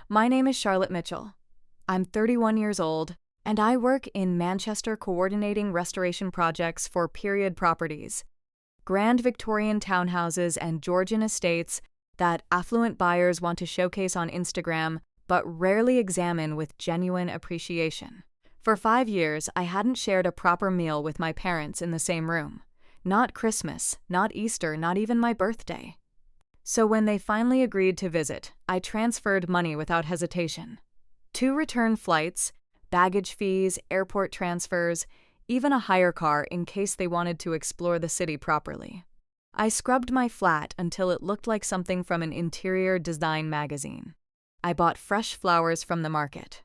My name is Charlotte Mitchell. I'm 31 years old, and I work in Manchester coordinating restoration projects for period properties, grand Victorian townhouses and Georgian estates that affluent buyers want to showcase on Instagram but rarely examine with genuine appreciation. For 5 years, I hadn't shared a proper meal with my parents in the same room. Not Christmas, not Easter, not even my birthday. So when they finally agreed to visit, I transferred money without hesitation. 2 return flights, baggage fees, airport transfers, even a hire car in case they wanted to explore the city properly. I scrubbed my flat until it looked like something from an interior design magazine. I bought fresh flowers from the market.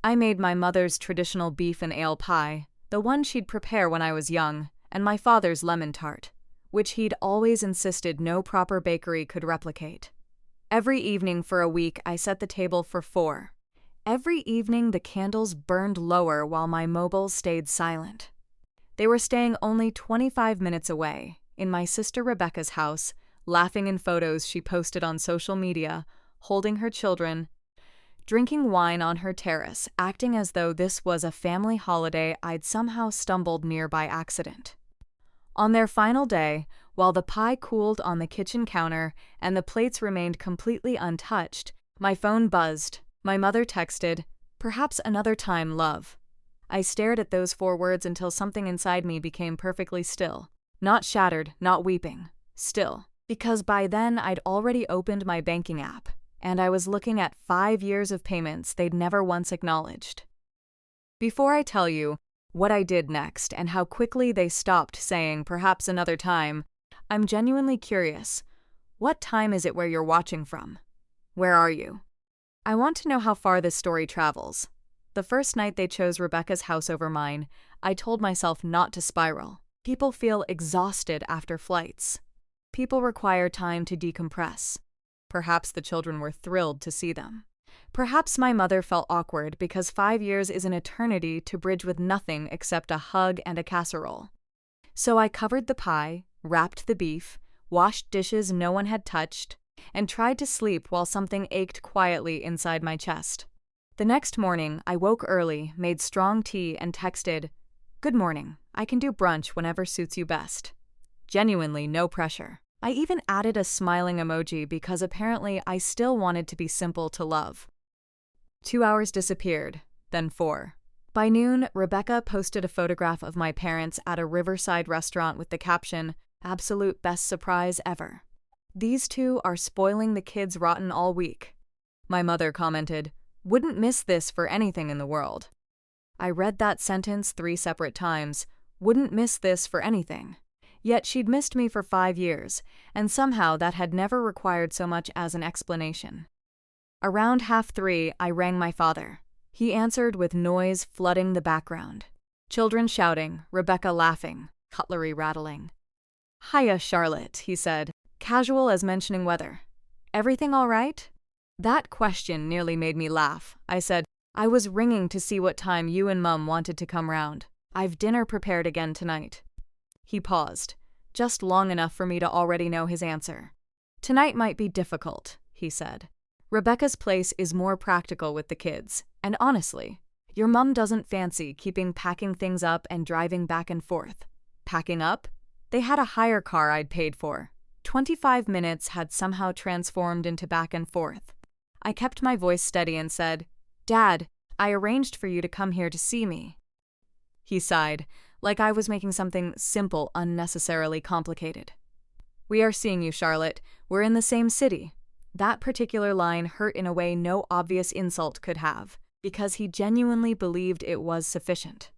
I made my mother's traditional beef and ale pie, the one she'd prepare when I was young, and my father's lemon tart, which he'd always insisted no proper bakery could replicate. Every evening for a week, I set the table for 4. Every evening, the candles burned lower while my mobiles stayed silent. They were staying only 25 minutes away, in my sister Rebecca's house, laughing in photos she posted on social media, holding her children, drinking wine on her terrace, acting as though this was a family holiday I'd somehow stumbled near by accident. On their final day, while the pie cooled on the kitchen counter and the plates remained completely untouched, my phone buzzed. My mother texted, "Perhaps another time, love." I stared at those 4 words until something inside me became perfectly still. Not shattered, not weeping. Still. Because by then I'd already opened my banking app, and I was looking at 5 years of payments they'd never once acknowledged. Before I tell you what I did next and how quickly they stopped saying perhaps another time, I'm genuinely curious. What time is it where you're watching from? Where are you? I want to know how far this story travels. The first night they chose Rebecca's house over mine, I told myself not to spiral. People feel exhausted after flights. People require time to decompress. Perhaps the children were thrilled to see them. Perhaps my mother felt awkward because 5 years is an eternity to bridge with nothing except a hug and a casserole. So I covered the pie, wrapped the beef, washed dishes no one had touched, and tried to sleep while something ached quietly inside my chest. The next morning, I woke early, made strong tea, and texted, "Good morning. I can do brunch whenever suits you best." Genuinely no pressure. I even added a smiling emoji because apparently I still wanted to be simple to love. 2 hours disappeared, then 4. By noon, Rebecca posted a photograph of my parents at a riverside restaurant with the caption, "Absolute best surprise ever. These 2 are spoiling the kids rotten all week." My mother commented, "Wouldn't miss this for anything in the world." I read that sentence 3 separate times, "Wouldn't miss this for anything." Yet she'd missed me for 5 years, and somehow that had never required so much as an explanation. Around 2:30, I rang my father. He answered with noise flooding the background. Children shouting, Rebecca laughing, cutlery rattling. "Hiya, Charlotte," he said, casual as mentioning weather. "Everything all right?" That question nearly made me laugh. I said, "I was ringing to see what time you and Mum wanted to come round. I've dinner prepared again tonight." He paused, just long enough for me to already know his answer. "Tonight might be difficult," he said. "Rebecca's place is more practical with the kids, and honestly, your mum doesn't fancy keeping packing things up and driving back and forth." Packing up? They had a hire car I'd paid for. 25 minutes had somehow transformed into back and forth. I kept my voice steady and said, "Dad, I arranged for you to come here to see me." He sighed, like I was making something simple unnecessarily complicated. "We are seeing you, Charlotte. We're in the same city." That particular line hurt in a way no obvious insult could have, because he genuinely believed it was sufficient.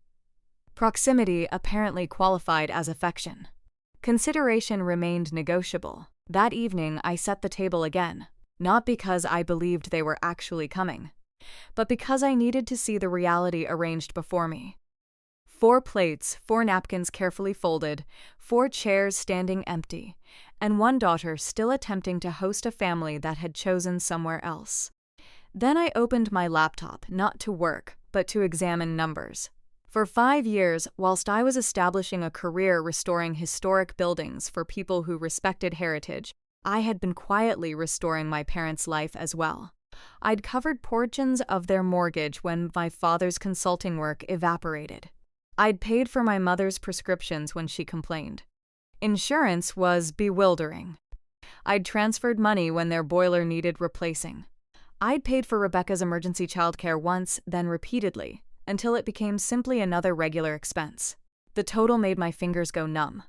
Proximity apparently qualified as affection. Consideration remained negotiable. That evening, I set the table again, not because I believed they were actually coming, but because I needed to see the reality arranged before me. 4 plates, 4 napkins carefully folded, 4 chairs standing empty, and 1 daughter still attempting to host a family that had chosen somewhere else. Then I opened my laptop, not to work, but to examine numbers. For 5 years, whilst I was establishing a career restoring historic buildings for people who respected heritage, I had been quietly restoring my parents' life as well. I'd covered portions of their mortgage when my father's consulting work evaporated. I'd paid for my mother's prescriptions when she complained. Insurance was bewildering. I'd transferred money when their boiler needed replacing. I'd paid for Rebecca's emergency childcare once, then repeatedly, until it became simply another regular expense. The total made my fingers go numb.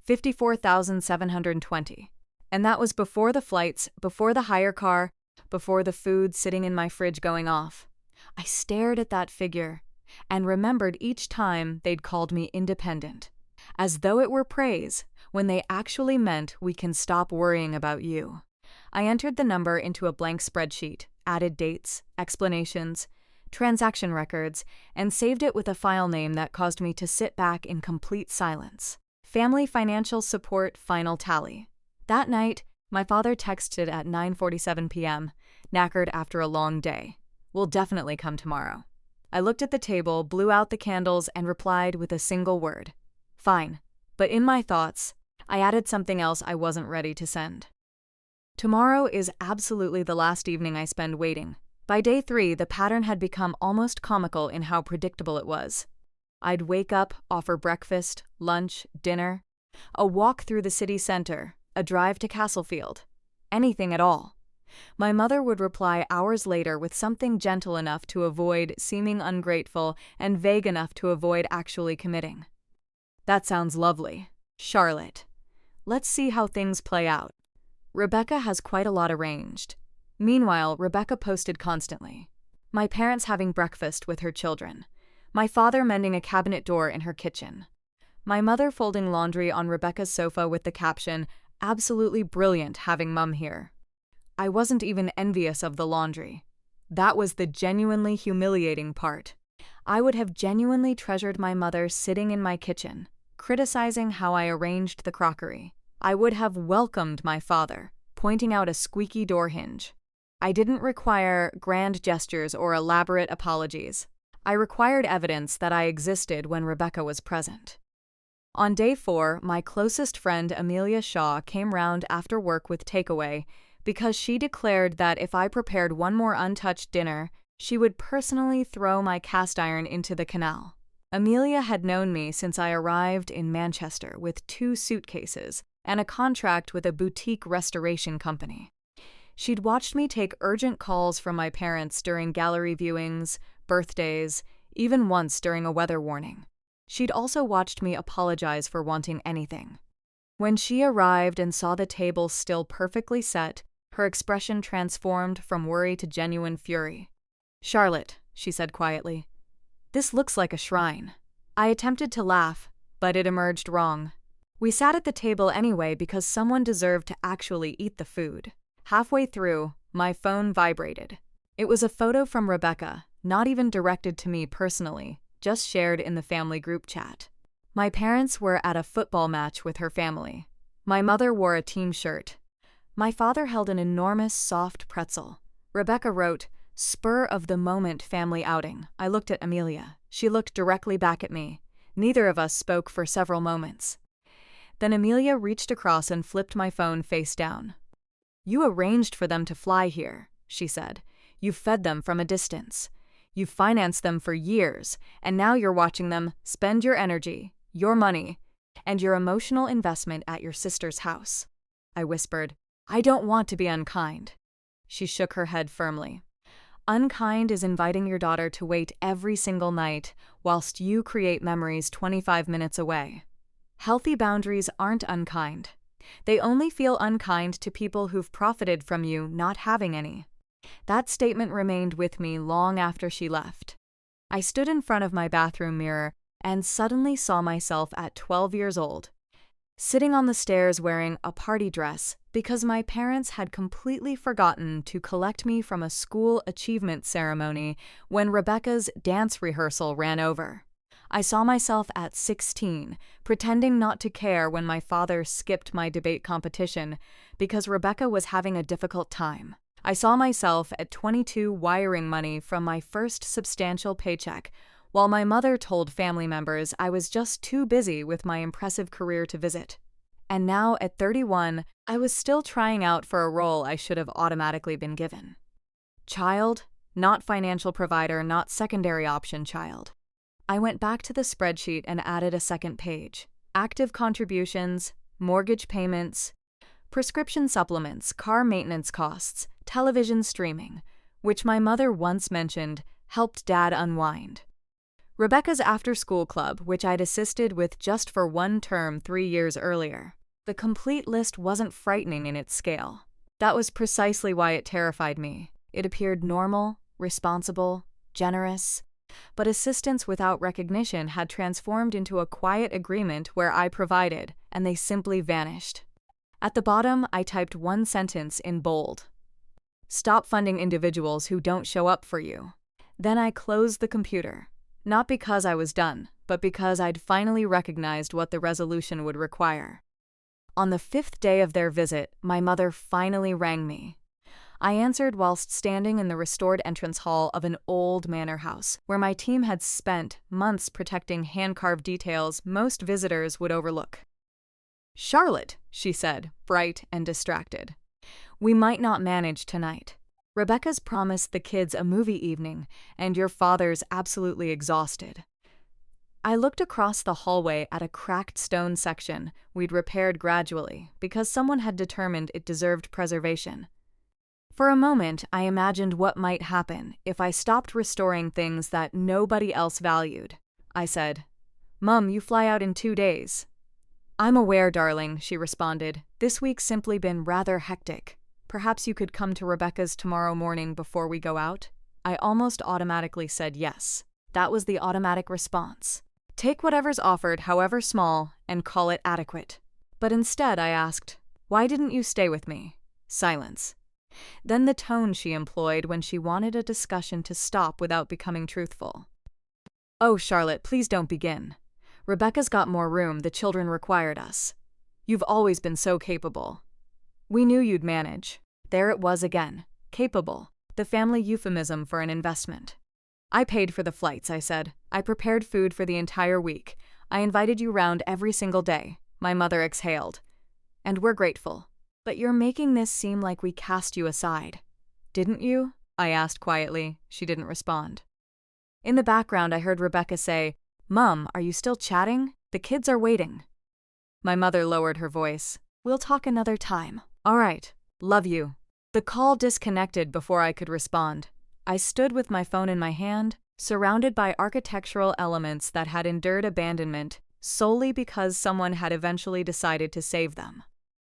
$54,720. And that was before the flights, before the hire car, before the food sitting in my fridge going off. I stared at that figure and remembered each time they'd called me independent, as though it were praise, when they actually meant we can stop worrying about you. I entered the number into a blank spreadsheet, added dates, explanations, transaction records, and saved it with a file name that caused me to sit back in complete silence. Family Financial Support Final Tally. That night, my father texted at 9:47 p.m., knackered after a long day. "We'll definitely come tomorrow." I looked at the table, blew out the candles, and replied with a single word. "Fine." But in my thoughts, I added something else I wasn't ready to send. Tomorrow is absolutely the last evening I spend waiting. By day 3, the pattern had become almost comical in how predictable it was. I'd wake up, offer breakfast, lunch, dinner, a walk through the city center, a drive to Castlefield. Anything at all. My mother would reply hours later with something gentle enough to avoid seeming ungrateful and vague enough to avoid actually committing. "That sounds lovely. Charlotte. Let's see how things play out. Rebecca has quite a lot arranged." Meanwhile, Rebecca posted constantly. My parents having breakfast with her children. My father mending a cabinet door in her kitchen. My mother folding laundry on Rebecca's sofa with the caption, "Absolutely brilliant having Mum here." I wasn't even envious of the laundry. That was the genuinely humiliating part. I would have genuinely treasured my mother sitting in my kitchen, criticizing how I arranged the crockery. I would have welcomed my father, pointing out a squeaky door hinge. I didn't require grand gestures or elaborate apologies. I required evidence that I existed when Rebecca was present. On day 4, my closest friend Amelia Shaw came round after work with takeaway because she declared that if I prepared one more untouched dinner, she would personally throw my cast iron into the canal. Amelia had known me since I arrived in Manchester with 2 suitcases and a contract with a boutique restoration company. She'd watched me take urgent calls from my parents during gallery viewings, birthdays, even once during a weather warning. She'd also watched me apologize for wanting anything. When she arrived and saw the table still perfectly set, her expression transformed from worry to genuine fury. "Charlotte," she said quietly, "this looks like a shrine." I attempted to laugh, but it emerged wrong. We sat at the table anyway because someone deserved to actually eat the food. Halfway through, my phone vibrated. It was a photo from Rebecca, not even directed to me personally, just shared in the family group chat. My parents were at a football match with her family. My mother wore a team shirt. My father held an enormous soft pretzel. Rebecca wrote, "Spur of the moment family outing." I looked at Amelia. She looked directly back at me. Neither of us spoke for several moments. Then Amelia reached across and flipped my phone face down. "You arranged for them to fly here," she said. "You fed them from a distance. You financed them for years, and now you're watching them spend your energy, your money, and your emotional investment at your sister's house." I whispered, "I don't want to be unkind." She shook her head firmly. "Unkind is inviting your daughter to wait every single night whilst you create memories 25 minutes away. Healthy boundaries aren't unkind. They only feel unkind to people who've profited from you not having any." That statement remained with me long after she left. I stood in front of my bathroom mirror and suddenly saw myself at 12 years old, sitting on the stairs wearing a party dress because my parents had completely forgotten to collect me from a school achievement ceremony when Rebecca's dance rehearsal ran over. I saw myself at 16, pretending not to care when my father skipped my debate competition because Rebecca was having a difficult time. I saw myself at 22 wiring money from my first substantial paycheck, while my mother told family members I was just too busy with my impressive career to visit. And now, at 31, I was still trying out for a role I should have automatically been given. Child, not financial provider, not secondary option child. I went back to the spreadsheet and added a second page. Active contributions, mortgage payments, prescription supplements, car maintenance costs, television streaming, which my mother once mentioned helped Dad unwind. Rebecca's after-school club, which I'd assisted with just for one term 3 years earlier. The complete list wasn't frightening in its scale. That was precisely why it terrified me. It appeared normal, responsible, generous, but assistance without recognition had transformed into a quiet agreement where I provided, and they simply vanished. At the bottom, I typed one sentence in bold. Stop funding individuals who don't show up for you. Then I closed the computer. Not because I was done, but because I'd finally recognized what the resolution would require. On the 5th day of their visit, my mother finally rang me. I answered whilst standing in the restored entrance hall of an old manor house, where my team had spent months protecting hand-carved details most visitors would overlook. "Charlotte," she said, bright and distracted. "We might not manage tonight. Rebecca's promised the kids a movie evening, and your father's absolutely exhausted." I looked across the hallway at a cracked stone section we'd repaired gradually because someone had determined it deserved preservation. For a moment, I imagined what might happen if I stopped restoring things that nobody else valued. I said, "Mum, you fly out in 2 days." "I'm aware, darling," she responded. "This week's simply been rather hectic. Perhaps you could come to Rebecca's tomorrow morning before we go out?" I almost automatically said yes. That was the automatic response. Take whatever's offered, however small, and call it adequate. But instead I asked, "Why didn't you stay with me?" Silence. Then the tone she employed when she wanted a discussion to stop without becoming truthful. "Oh, Charlotte, please don't begin. Rebecca's got more room, the children required us. You've always been so capable. We knew you'd manage." There it was again. Capable. The family euphemism for an investment. "I paid for the flights," I said. "I prepared food for the entire week. I invited you round every single day." My mother exhaled. "And we're grateful. But you're making this seem like we cast you aside." "Didn't you?" I asked quietly. She didn't respond. In the background, I heard Rebecca say, "Mum, are you still chatting? The kids are waiting." My mother lowered her voice. "We'll talk another time." "All right. Love you." The call disconnected before I could respond. I stood with my phone in my hand, surrounded by architectural elements that had endured abandonment solely because someone had eventually decided to save them.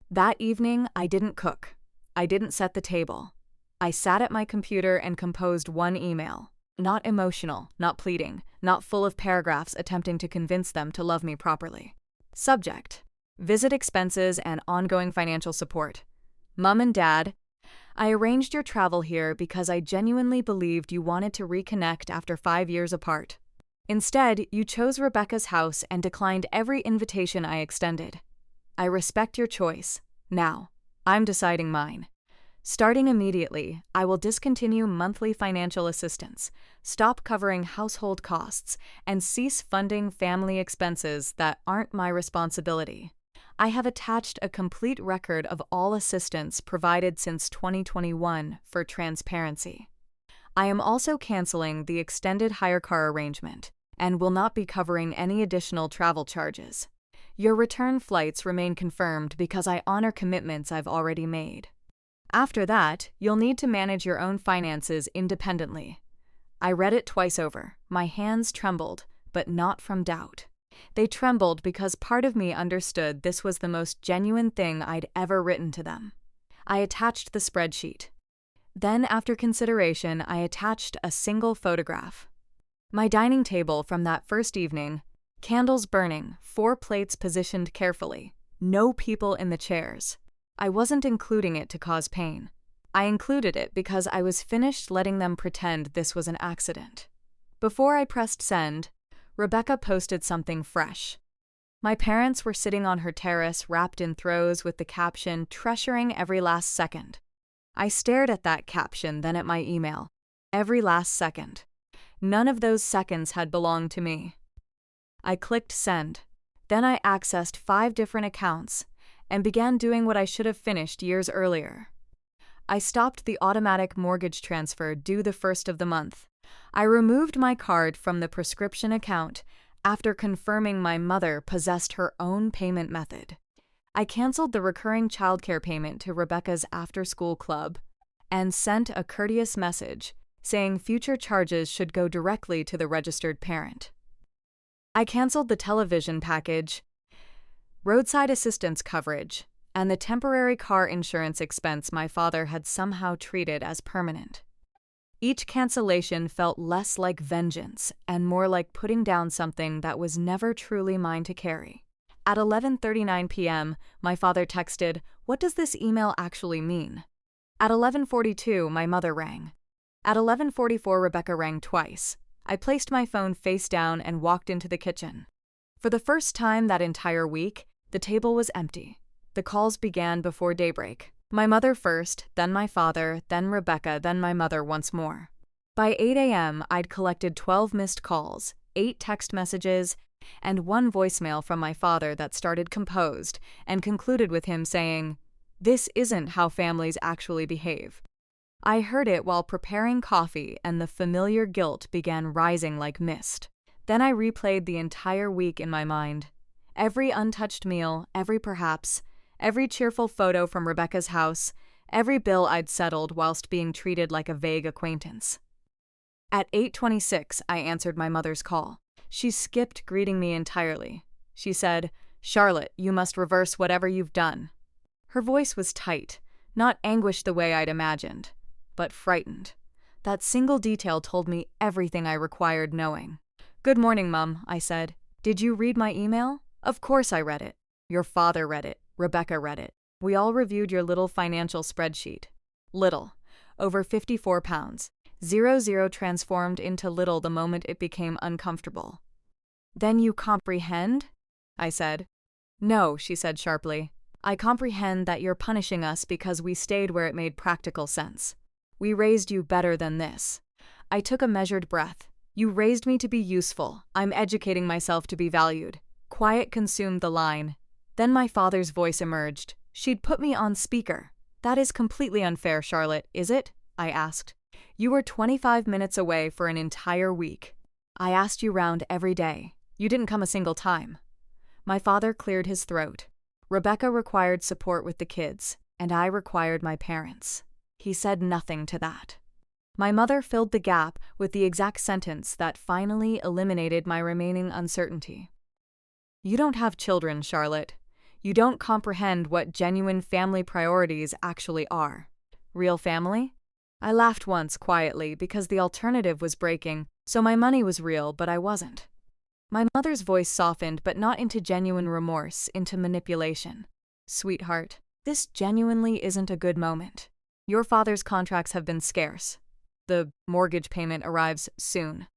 That evening, I didn't cook. I didn't set the table. I sat at my computer and composed one email. Not emotional, not pleading, not full of paragraphs attempting to convince them to love me properly. Subject: visit expenses and ongoing financial support. Mum and Dad, I arranged your travel here because I genuinely believed you wanted to reconnect after 5 years apart. Instead, you chose Rebecca's house and declined every invitation I extended. I respect your choice. Now, I'm deciding mine. Starting immediately, I will discontinue monthly financial assistance, stop covering household costs, and cease funding family expenses that aren't my responsibility. I have attached a complete record of all assistance provided since 2021 for transparency. I am also canceling the extended hire car arrangement and will not be covering any additional travel charges. Your return flights remain confirmed because I honor commitments I've already made. After that, you'll need to manage your own finances independently. I read it twice over. My hands trembled, but not from doubt. They trembled because part of me understood this was the most genuine thing I'd ever written to them. I attached the spreadsheet. Then, after consideration, I attached a single photograph. My dining table from that first evening, candles burning, 4 plates positioned carefully, no people in the chairs. I wasn't including it to cause pain. I included it because I was finished letting them pretend this was an accident. Before I pressed send, Rebecca posted something fresh. My parents were sitting on her terrace, wrapped in throws with the caption, "Treasuring every last second." I stared at that caption, then at my email. Every last second. None of those seconds had belonged to me. I clicked send. Then I accessed 5 different accounts and began doing what I should have finished years earlier. I stopped the automatic mortgage transfer due the first of the month. I removed my card from the prescription account after confirming my mother possessed her own payment method. I canceled the recurring childcare payment to Rebecca's after-school club and sent a courteous message saying future charges should go directly to the registered parent. I canceled the television package, roadside assistance coverage, and the temporary car insurance expense my father had somehow treated as permanent. Each cancellation felt less like vengeance and more like putting down something that was never truly mine to carry. At 11:39 p.m., my father texted, "What does this email actually mean?" At 11:42, my mother rang. At 11:44, Rebecca rang twice. I placed my phone face down and walked into the kitchen. For the first time that entire week, the table was empty. The calls began before daybreak. My mother first, then my father, then Rebecca, then my mother once more. By 8 a.m., I'd collected 12 missed calls, 8 text messages, and 1 voicemail from my father that started composed and concluded with him saying, "This isn't how families actually behave." I heard it while preparing coffee, and the familiar guilt began rising like mist. Then I replayed the entire week in my mind. Every untouched meal, every perhaps, every cheerful photo from Rebecca's house, every bill I'd settled whilst being treated like a vague acquaintance. At 8:26, I answered my mother's call. She skipped greeting me entirely. She said, "Charlotte, you must reverse whatever you've done." Her voice was tight, not anguished the way I'd imagined, but frightened. That single detail told me everything I required knowing. "Good morning, Mum," I said. "Did you read my email?" "Of course I read it. Your father read it. Rebecca read it. We all reviewed your little financial spreadsheet." Little. Over 54 pounds. 00 transformed into little the moment it became uncomfortable. "Then you comprehend?" I said. "No," she said sharply. "I comprehend that you're punishing us because we stayed where it made practical sense. We raised you better than this." I took a measured breath. "You raised me to be useful. I'm educating myself to be valued." Quiet consumed the line. Then my father's voice emerged. "She'd put me on speaker." "That is completely unfair, Charlotte, is it?" I asked. "You were 25 minutes away for an entire week. I asked you round every day. You didn't come a single time." My father cleared his throat. Rebecca required support with the kids, and I required my parents. He said nothing to that. My mother filled the gap with the exact sentence that finally eliminated my remaining uncertainty. "You don't have children, Charlotte. You don't comprehend what genuine family priorities actually are." "Real family?" I laughed once quietly because the alternative was breaking, so my money was real, but I wasn't. My mother's voice softened, but not into genuine remorse, into manipulation. "Sweetheart, this genuinely isn't a good moment. Your father's contracts have been scarce. The mortgage payment arrives soon.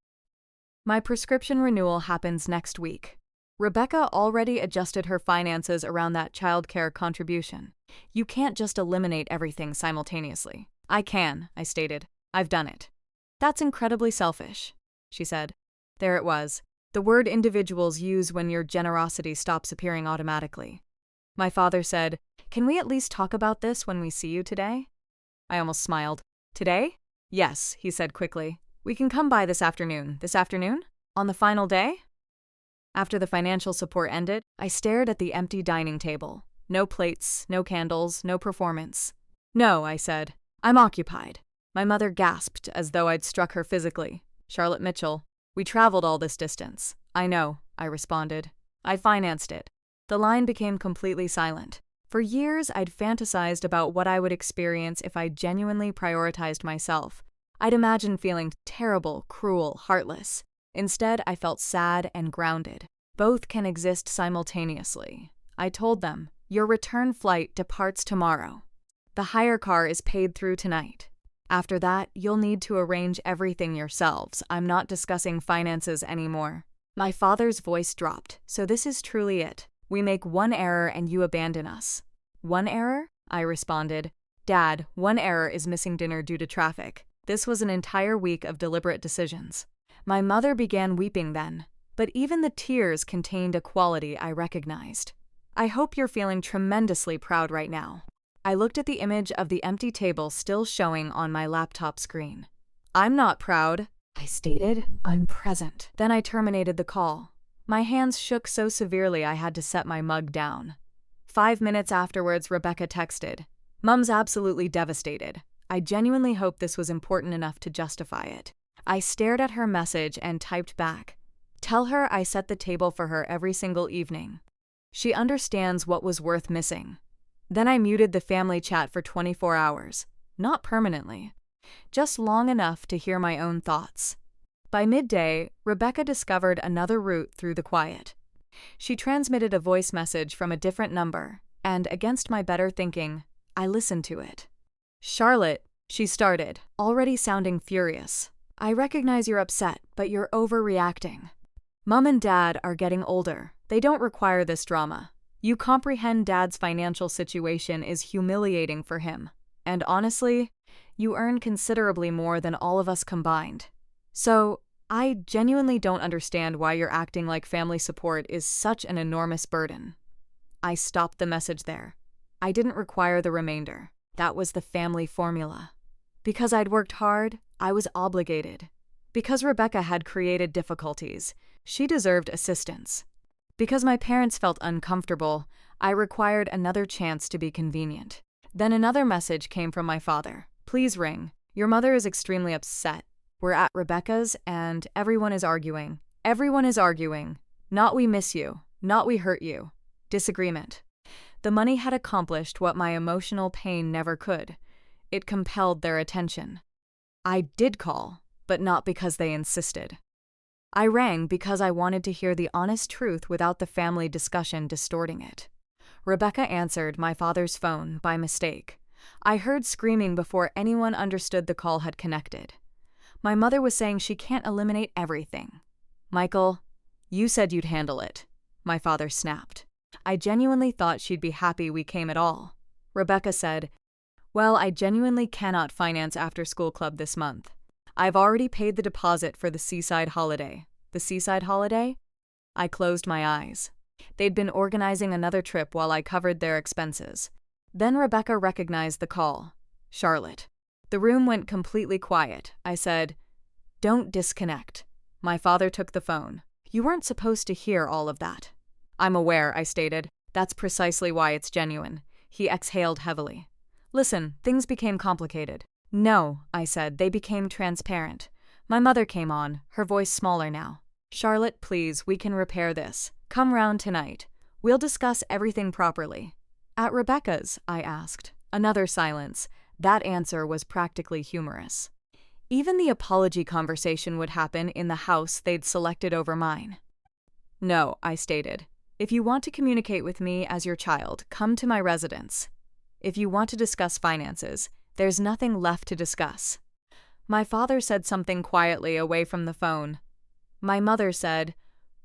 My prescription renewal happens next week. Rebecca already adjusted her finances around that childcare contribution. You can't just eliminate everything simultaneously." "I can," I stated. "I've done it." "That's incredibly selfish," she said. There it was, the word individuals use when your generosity stops appearing automatically. My father said, "Can we at least talk about this when we see you today?" I almost smiled. "Today?" "Yes," he said quickly. "We can come by this afternoon." "This afternoon? On the final day?" After the financial support ended, I stared at the empty dining table. No plates, no candles, no performance. "No," I said. "I'm occupied." My mother gasped as though I'd struck her physically. "Charlotte Mitchell, we traveled all this distance." "I know," I responded. "I financed it." The line became completely silent. For years, I'd fantasized about what I would experience if I genuinely prioritized myself. I'd imagined feeling terrible, cruel, heartless. Instead, I felt sad and grounded. Both can exist simultaneously. I told them, "Your return flight departs tomorrow. The hire car is paid through tonight. After that, you'll need to arrange everything yourselves. I'm not discussing finances anymore." My father's voice dropped. "So this is truly it. We make one error and you abandon us." "One error?" I responded. "Dad, one error is missing dinner due to traffic. This was an entire week of deliberate decisions." My mother began weeping then, but even the tears contained a quality I recognized. "I hope you're feeling tremendously proud right now." I looked at the image of the empty table still showing on my laptop screen. "I'm not proud," I stated. "I'm present." Then I terminated the call. My hands shook so severely I had to set my mug down. 5 minutes afterwards, Rebecca texted, "Mum's absolutely devastated. I genuinely hope this was important enough to justify it." I stared at her message and typed back, "Tell her I set the table for her every single evening. She understands what was worth missing." Then I muted the family chat for 24 hours. Not permanently. Just long enough to hear my own thoughts. By midday, Rebecca discovered another route through the quiet. She transmitted a voice message from a different number, and against my better thinking, I listened to it. "Charlotte," she started, already sounding furious. "I recognize you're upset, but you're overreacting. Mum and Dad are getting older. They don't require this drama. You comprehend Dad's financial situation is humiliating for him. And honestly, you earn considerably more than all of us combined. So, I genuinely don't understand why you're acting like family support is such an enormous burden." I stopped the message there. I didn't require the remainder. That was the family formula. Because I'd worked hard, I was obligated. Because Rebecca had created difficulties, she deserved assistance. Because my parents felt uncomfortable, I required another chance to be convenient. Then another message came from my father. "Please ring. Your mother is extremely upset. We're at Rebecca's and everyone is arguing. Everyone is arguing. Not we miss you. Not we hurt you. Disagreement." The money had accomplished what my emotional pain never could. It compelled their attention. I did call, but not because they insisted. I rang because I wanted to hear the honest truth without the family discussion distorting it. Rebecca answered my father's phone by mistake. I heard screaming before anyone understood the call had connected. My mother was saying she can't eliminate everything. "Michael, you said you'd handle it," my father snapped. I genuinely thought she'd be happy we came at all. Rebecca said, "Well, I genuinely cannot finance after-school club this month. I've already paid the deposit for the seaside holiday." The seaside holiday? I closed my eyes. They'd been organizing another trip while I covered their expenses. Then Rebecca recognized the call. "Charlotte." The room went completely quiet. I said, "Don't disconnect." My father took the phone. "You weren't supposed to hear all of that." "I'm aware," I stated. "That's precisely why it's genuine." He exhaled heavily. "Listen, things became complicated." "No," I said, "they became transparent." My mother came on, her voice smaller now. "Charlotte, please, we can repair this. Come round tonight. We'll discuss everything properly." "At Rebecca's?" I asked. Another silence. That answer was practically humorous. Even the apology conversation would happen in the house they'd selected over mine. "No," I stated. "If you want to communicate with me as your child, come to my residence. If you want to discuss finances, there's nothing left to discuss." My father said something quietly away from the phone. My mother said,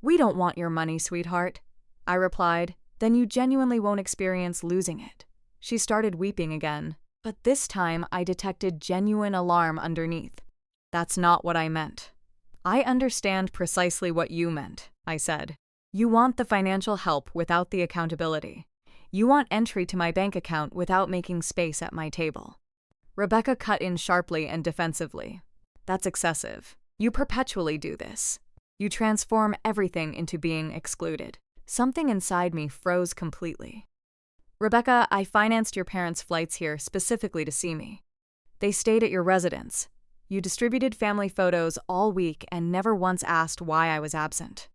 "We don't want your money, sweetheart." I replied, "Then you genuinely won't experience losing it." She started weeping again, but this time I detected genuine alarm underneath. "That's not what I meant." "I understand precisely what you meant," I said. "You want the financial help without the accountability. You want entry to my bank account without making space at my table." Rebecca cut in sharply and defensively. "That's excessive. You perpetually do this. You transform everything into being excluded." Something inside me froze completely. "Rebecca, I financed your parents' flights here specifically to see me. They stayed at your residence. You distributed family photos all week and never once asked why I was absent.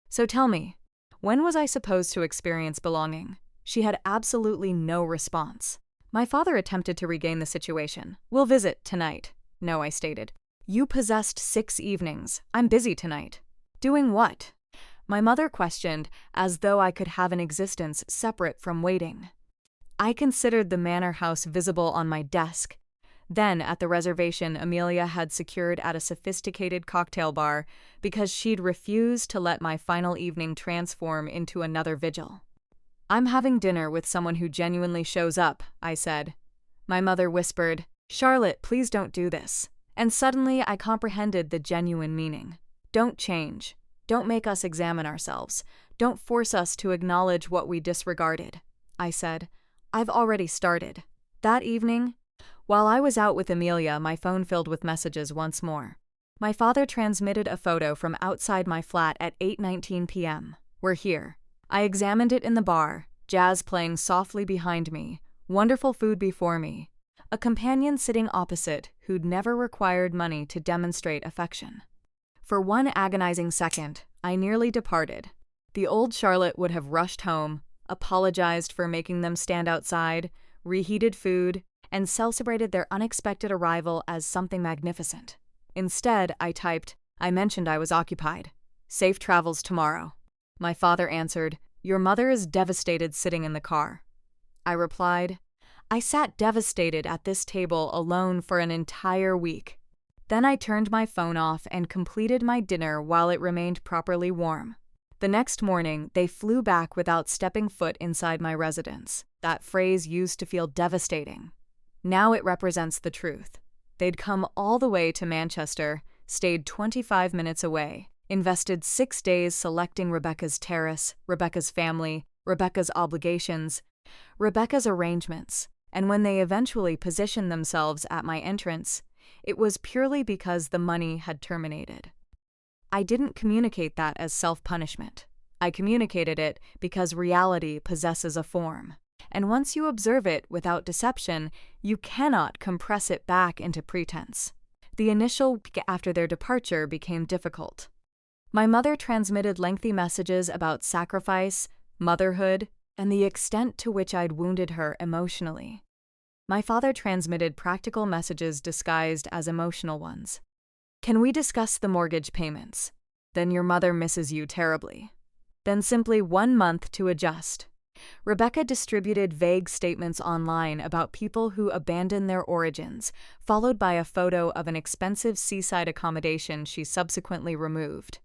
So tell me, when was I supposed to experience belonging?" She had absolutely no response. My father attempted to regain the situation. "We'll visit tonight." "No," I stated. "You possessed 6 evenings. I'm busy tonight." "Doing what?" My mother questioned, as though I could have an existence separate from waiting. I considered the manor house visible on my desk. Then, at the reservation Amelia had secured at a sophisticated cocktail bar because she'd refused to let my final evening transform into another vigil. "I'm having dinner with someone who genuinely shows up," I said. My mother whispered, "Charlotte, please don't do this." And suddenly I comprehended the genuine meaning. Don't change. Don't make us examine ourselves. Don't force us to acknowledge what we disregarded. I said, "I've already started." That evening, while I was out with Amelia, my phone filled with messages once more. My father transmitted a photo from outside my flat at 8:19 p.m. We're here. I examined it in the bar, jazz playing softly behind me, wonderful food before me, a companion sitting opposite who'd never required money to demonstrate affection. For one agonizing second, I nearly departed. The old Charlotte would have rushed home, apologized for making them stand outside, reheated food, and celebrated their unexpected arrival as something magnificent. Instead, I mentioned I was occupied. Safe travels tomorrow. My father answered, "Your mother is devastated sitting in the car." I replied, "I sat devastated at this table alone for an entire week." Then I turned my phone off and completed my dinner while it remained properly warm. The next morning, they flew back without stepping foot inside my residence. That phrase used to feel devastating. Now it represents the truth. They'd come all the way to Manchester, stayed 25 minutes away, invested 6 days selecting Rebecca's terrace, Rebecca's family, Rebecca's obligations, Rebecca's arrangements, and when they eventually positioned themselves at my entrance, it was purely because the money had terminated. I didn't communicate that as self-punishment. I communicated it because reality possesses a form. And once you observe it without deception, you cannot compress it back into pretense. The initial week after their departure became difficult. My mother transmitted lengthy messages about sacrifice, motherhood, and the extent to which I'd wounded her emotionally. My father transmitted practical messages disguised as emotional ones. "Can we discuss the mortgage payments? Then your mother misses you terribly." Then simply 1 month to adjust. Rebecca distributed vague statements online about people who abandon their origins, followed by a photo of an expensive seaside accommodation she subsequently removed.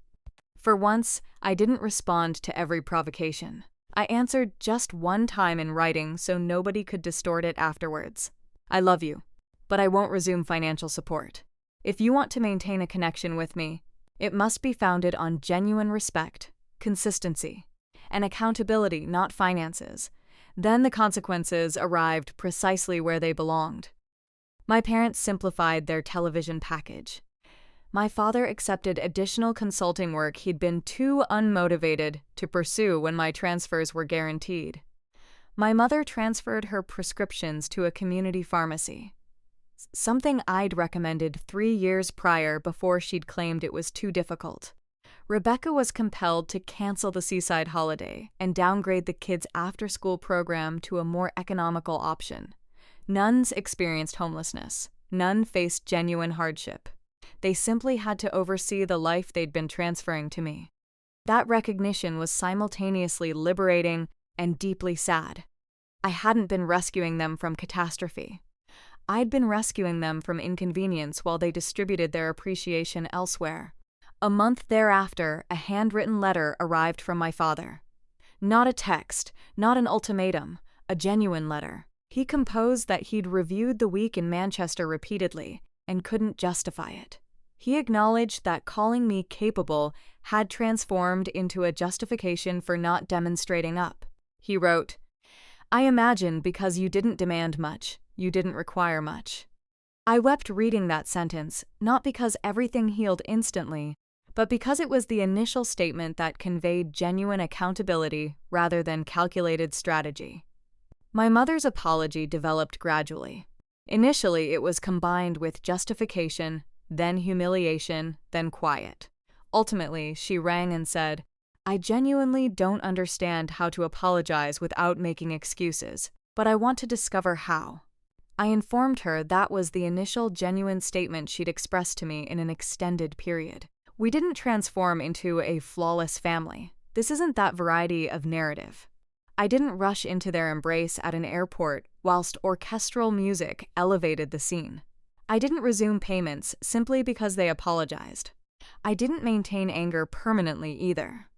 For once, I didn't respond to every provocation. I answered just one time in writing so nobody could distort it afterwards. "I love you, but I won't resume financial support. If you want to maintain a connection with me, it must be founded on genuine respect, consistency, and accountability, not finances." Then the consequences arrived precisely where they belonged. My parents simplified their television package. My father accepted additional consulting work he'd been too unmotivated to pursue when my transfers were guaranteed. My mother transferred her prescriptions to a community pharmacy, something I'd recommended 3 years prior before she'd claimed it was too difficult. Rebecca was compelled to cancel the seaside holiday and downgrade the kids' after-school program to a more economical option. Nuns experienced homelessness. None faced genuine hardship. They simply had to oversee the life they'd been transferring to me. That recognition was simultaneously liberating and deeply sad. I hadn't been rescuing them from catastrophe. I'd been rescuing them from inconvenience while they distributed their appreciation elsewhere. A month thereafter, a handwritten letter arrived from my father. Not a text, not an ultimatum, a genuine letter. He composed that he'd reviewed the week in Manchester repeatedly and couldn't justify it. He acknowledged that calling me capable had transformed into a justification for not demonstrating up. He wrote, "I imagine because you didn't demand much, you didn't require much." I wept reading that sentence, not because everything healed instantly, but because it was the initial statement that conveyed genuine accountability rather than calculated strategy. My mother's apology developed gradually. Initially, it was combined with justification, then humiliation, then quiet. Ultimately, she rang and said, "I genuinely don't understand how to apologize without making excuses, but I want to discover how." I informed her that was the initial genuine statement she'd expressed to me in an extended period. We didn't transform into a flawless family. This isn't that variety of narrative. I didn't rush into their embrace at an airport whilst orchestral music elevated the scene. I didn't resume payments simply because they apologized. I didn't maintain anger permanently either.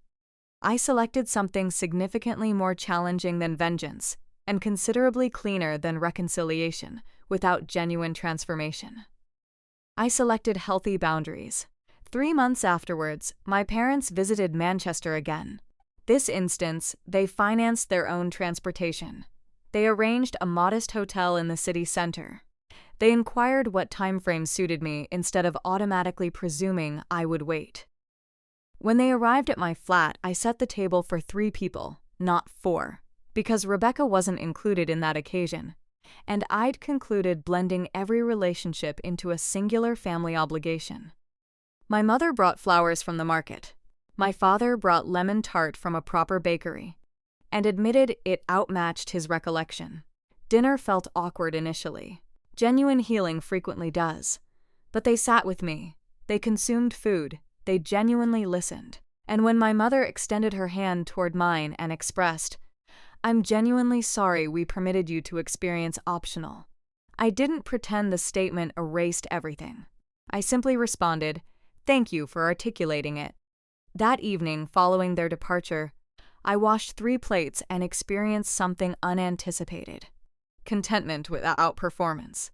I selected something significantly more challenging than vengeance and considerably cleaner than reconciliation without genuine transformation. I selected healthy boundaries. 3 months afterwards, my parents visited Manchester again. This instance, they financed their own transportation. They arranged a modest hotel in the city center. They inquired what time frame suited me instead of automatically presuming I would wait. When they arrived at my flat, I set the table for 3 people, not 4, because Rebecca wasn't included in that occasion, and I'd concluded blending every relationship into a singular family obligation. My mother brought flowers from the market. My father brought lemon tart from a proper bakery, and admitted it outmatched his recollection. Dinner felt awkward initially. Genuine healing frequently does. But they sat with me. They consumed food. They genuinely listened. And when my mother extended her hand toward mine and expressed, "I'm genuinely sorry we permitted you to experience optional," I didn't pretend the statement erased everything. I simply responded, "Thank you for articulating it." That evening, following their departure, I washed 3 plates and experienced something unanticipated: contentment without performance.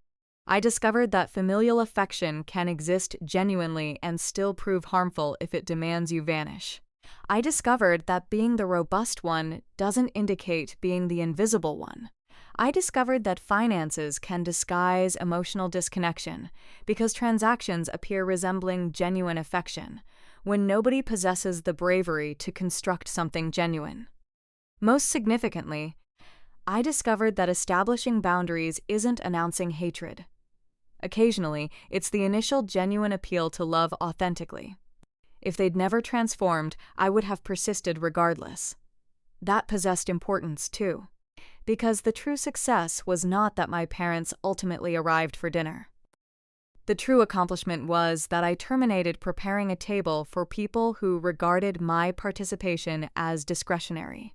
I discovered that familial affection can exist genuinely and still prove harmful if it demands you vanish. I discovered that being the robust one doesn't indicate being the invisible one. I discovered that finances can disguise emotional disconnection because transactions appear resembling genuine affection, when nobody possesses the bravery to construct something genuine. Most significantly, I discovered that establishing boundaries isn't announcing hatred. Occasionally, it's the initial genuine appeal to love authentically. If they'd never transformed, I would have persisted regardless. That possessed importance, too, because the true success was not that my parents ultimately arrived for dinner. The true accomplishment was that I terminated preparing a table for people who regarded my participation as discretionary.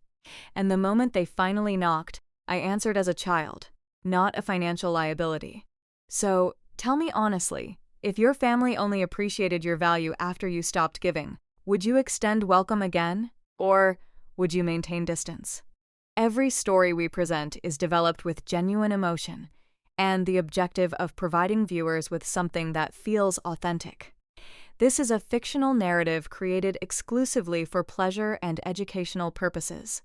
And the moment they finally knocked, I answered as a child, not a financial liability. So, tell me honestly, if your family only appreciated your value after you stopped giving, would you extend welcome again? Or would you maintain distance? Every story we present is developed with genuine emotion and the objective of providing viewers with something that feels authentic. This is a fictional narrative created exclusively for pleasure and educational purposes.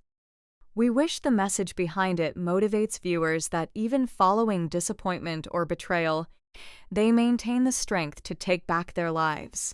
We wish the message behind it motivates viewers that even following disappointment or betrayal, they maintain the strength to take back their lives.